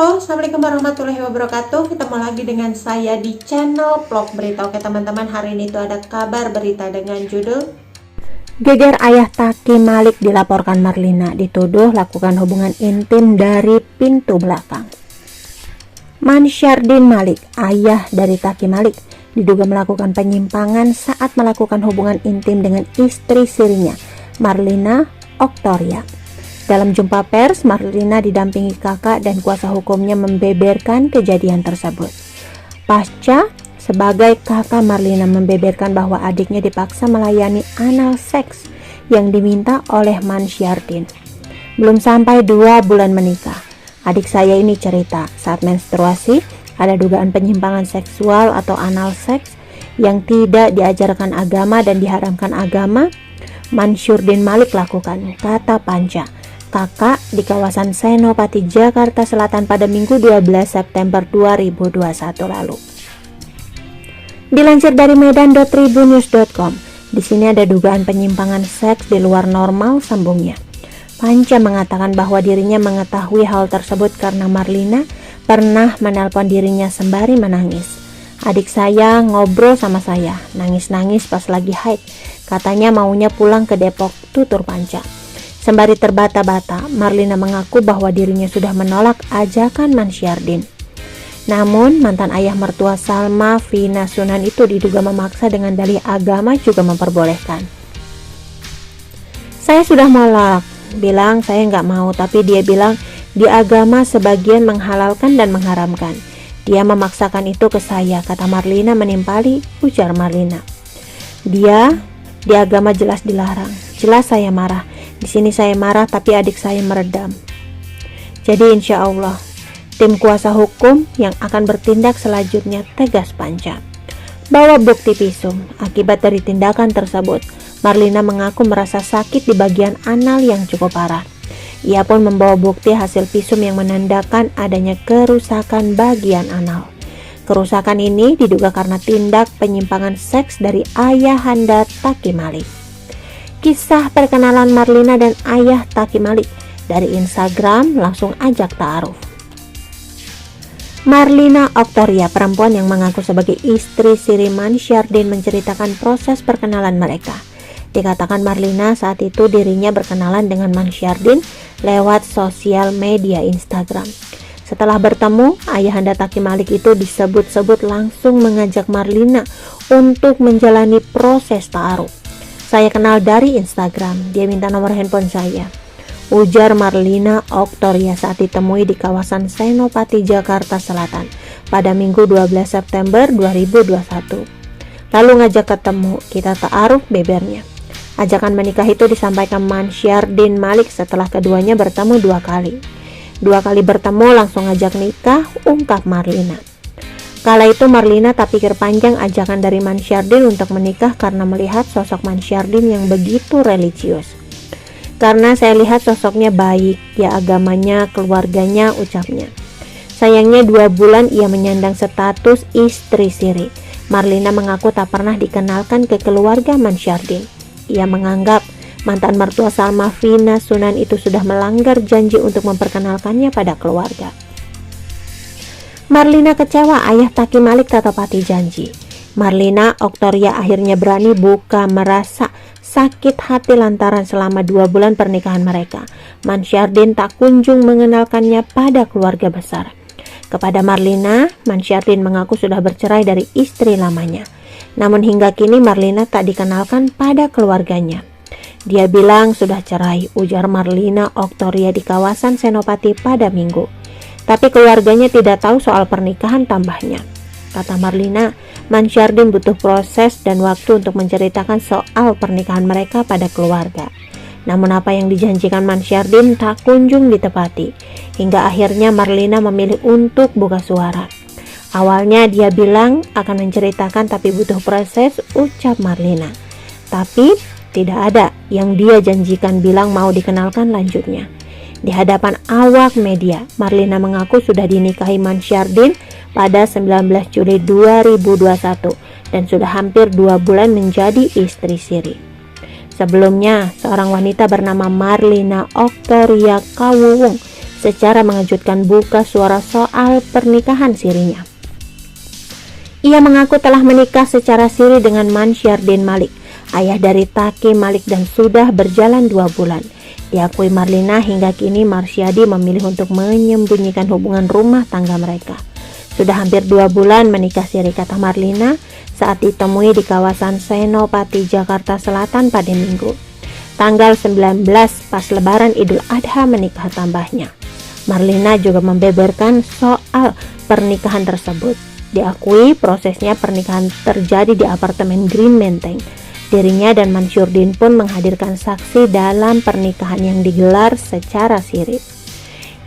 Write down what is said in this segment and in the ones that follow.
Halo, Assalamualaikum warahmatullahi wabarakatuh. Ketemu lagi dengan saya di channel vlog berita. Oke teman-teman, hari ini tuh ada kabar berita dengan judul Geger ayah Taki Malik dilaporkan Marlina dituduh lakukan hubungan intim dari pintu belakang. Mansyardin Malik, ayah dari Taki Malik, diduga melakukan penyimpangan saat melakukan hubungan intim dengan istri sirinya, Marlina Oktoria. Dalam jumpa pers, Marlina didampingi kakak dan kuasa hukumnya membeberkan kejadian tersebut. Pasca, sebagai kakak Marlina membeberkan bahwa adiknya dipaksa melayani anal seks yang diminta oleh Mansyardin. Belum sampai 2 bulan menikah, adik saya ini cerita saat menstruasi ada dugaan penyimpangan seksual atau anal seks yang tidak diajarkan agama dan diharamkan agama. Mansyardin Malik lakukan, kata Panca, kakak di kawasan Senopati, Jakarta Selatan pada Minggu 12 September 2021 lalu. Dilansir dari medan.tribunnews.com, di sini ada dugaan penyimpangan seks di luar normal, sambungnya. Panca mengatakan bahwa dirinya mengetahui hal tersebut karena Marlina pernah menelpon dirinya sembari menangis. Adik saya ngobrol sama saya, nangis-nangis pas lagi haid. Katanya maunya pulang ke Depok, tutur Panca. Sembari terbata-bata, Marlina mengaku bahwa dirinya sudah menolak ajakan Mansyardin. Namun, mantan ayah mertua Salma Vina Sunan itu diduga memaksa dengan dalih agama juga memperbolehkan. Saya sudah menolak, bilang saya nggak mau, tapi dia bilang di agama sebagian menghalalkan dan mengharamkan. Dia memaksakan itu ke saya, kata Marlina menimpali, ujar Marlina. Dia di agama jelas dilarang, jelas saya marah. Di sini saya marah tapi adik saya meredam. Jadi insya Allah tim kuasa hukum yang akan bertindak selanjutnya, tegas Panca. Bawa bukti visum. Akibat dari tindakan tersebut, Marlina mengaku merasa sakit di bagian anal yang cukup parah. Ia pun membawa bukti hasil visum yang menandakan adanya kerusakan bagian anal. Kerusakan ini diduga karena tindak penyimpangan seks dari ayahanda Taki Malik. Kisah perkenalan Marlina dan ayah Taki Malik dari Instagram, langsung ajak ta'aruf. Marlina Oktoria, perempuan yang mengaku sebagai istri siri Mansyardin, menceritakan proses perkenalan mereka. Dikatakan Marlina saat itu dirinya berkenalan dengan Mansyardin lewat sosial media Instagram. Setelah bertemu, ayahanda Taki Malik itu disebut-sebut langsung mengajak Marlina untuk menjalani proses ta'aruf. Saya kenal dari Instagram, dia minta nomor handphone saya, ujar Marlina Oktoria saat ditemui di kawasan Senopati, Jakarta Selatan pada Minggu 12 September 2021. Lalu ngajak ketemu, kita ta'aruf, bebernya. Ajakan menikah itu disampaikan Mansyardin Malik setelah keduanya bertemu 2 kali. 2 kali bertemu langsung ngajak nikah, ungkap Marlina. Kala itu Marlina tak pikir panjang ajakan dari Mansyardin untuk menikah karena melihat sosok Mansyardin yang begitu religius. Karena saya lihat sosoknya baik, ya agamanya, keluarganya, ucapnya. Sayangnya 2 bulan ia menyandang status istri siri. Marlina mengaku tak pernah dikenalkan ke keluarga Mansyardin. Ia menganggap mantan mertua Salma Vina Sunan itu sudah melanggar janji untuk memperkenalkannya pada keluarga. Marlina kecewa ayah Taki Malik tak tepati janji. Marlina Oktoria akhirnya berani buka, merasa sakit hati lantaran selama 2 bulan pernikahan mereka, Mansyardin tak kunjung mengenalkannya pada keluarga besar. Kepada Marlina, Mansyardin mengaku sudah bercerai dari istri lamanya. Namun hingga kini Marlina tak dikenalkan pada keluarganya. Dia bilang sudah cerai, ujar Marlina Oktoria di kawasan Senopati pada Minggu. Tapi keluarganya tidak tahu soal pernikahan, tambahnya. Kata Marlina, Mansyardin butuh proses dan waktu untuk menceritakan soal pernikahan mereka pada keluarga. Namun apa yang dijanjikan Mansyardin tak kunjung ditepati. Hingga akhirnya Marlina memilih untuk buka suara. Awalnya dia bilang akan menceritakan tapi butuh proses, ucap Marlina. Tapi tidak ada yang dia janjikan bilang mau dikenalkan lanjutnya. Di hadapan awak media, Marlina mengaku sudah dinikahi Mansyardin pada 19 Juli 2021 dan sudah hampir 2 bulan menjadi istri siri. Sebelumnya, seorang wanita bernama Marlina Oktoria Kawuwung secara mengejutkan buka suara soal pernikahan sirinya. Ia mengaku telah menikah secara siri dengan Mansyardin Malik, ayah dari Taki Malik, dan sudah berjalan 2 bulan. Diakui Marlina, hingga kini Marsyadi memilih untuk menyembunyikan hubungan rumah tangga mereka. Sudah hampir 2 bulan menikah siri, kata Marlina saat ditemui di kawasan Senopati, Jakarta Selatan pada Minggu. Tanggal 19 pas Lebaran Idul Adha menikah, tambahnya. Marlina juga membeberkan soal pernikahan tersebut. Diakui prosesnya pernikahan terjadi di apartemen Green Menteng. Dirinya dan Mansyurdin pun menghadirkan saksi dalam pernikahan yang digelar secara siri.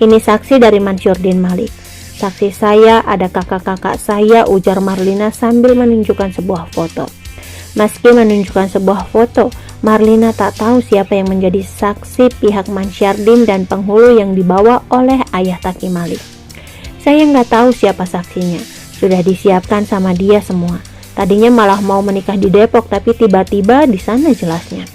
Ini saksi dari Mansyurdin Malik. Saksi saya ada kakak-kakak saya, ujar Marlina sambil menunjukkan sebuah foto. Meski menunjukkan sebuah foto, Marlina tak tahu siapa yang menjadi saksi pihak Mansyardin dan penghulu yang dibawa oleh ayah Taki Malik. Saya nggak tahu siapa saksinya, sudah disiapkan sama dia semua. Tadinya malah mau menikah di Depok, tapi tiba-tiba di sana, jelasnya.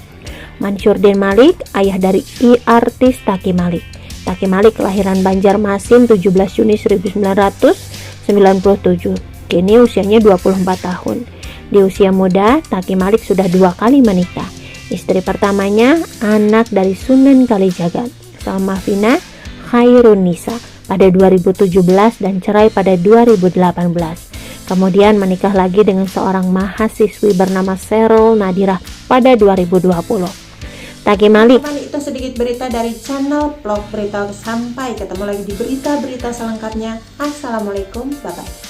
Mansyurdin Malik, ayah dari artis Taki Malik. Taki Malik kelahiran Banjarmasin 17 Juni 1997. Kini usianya 24 tahun. Di usia muda, Taki Malik sudah 2 kali menikah. Istri pertamanya anak dari Sunan Kalijaga, Salmavina Khairunisa, pada 2017 dan cerai pada 2018. Kemudian menikah lagi dengan seorang mahasiswi bernama Serol Nadirah pada 2020. Taki Malik. Teman, itu sedikit berita dari channel Vlog Berita. Sampai ketemu lagi di berita-berita selengkapnya. Assalamualaikum, bye-bye.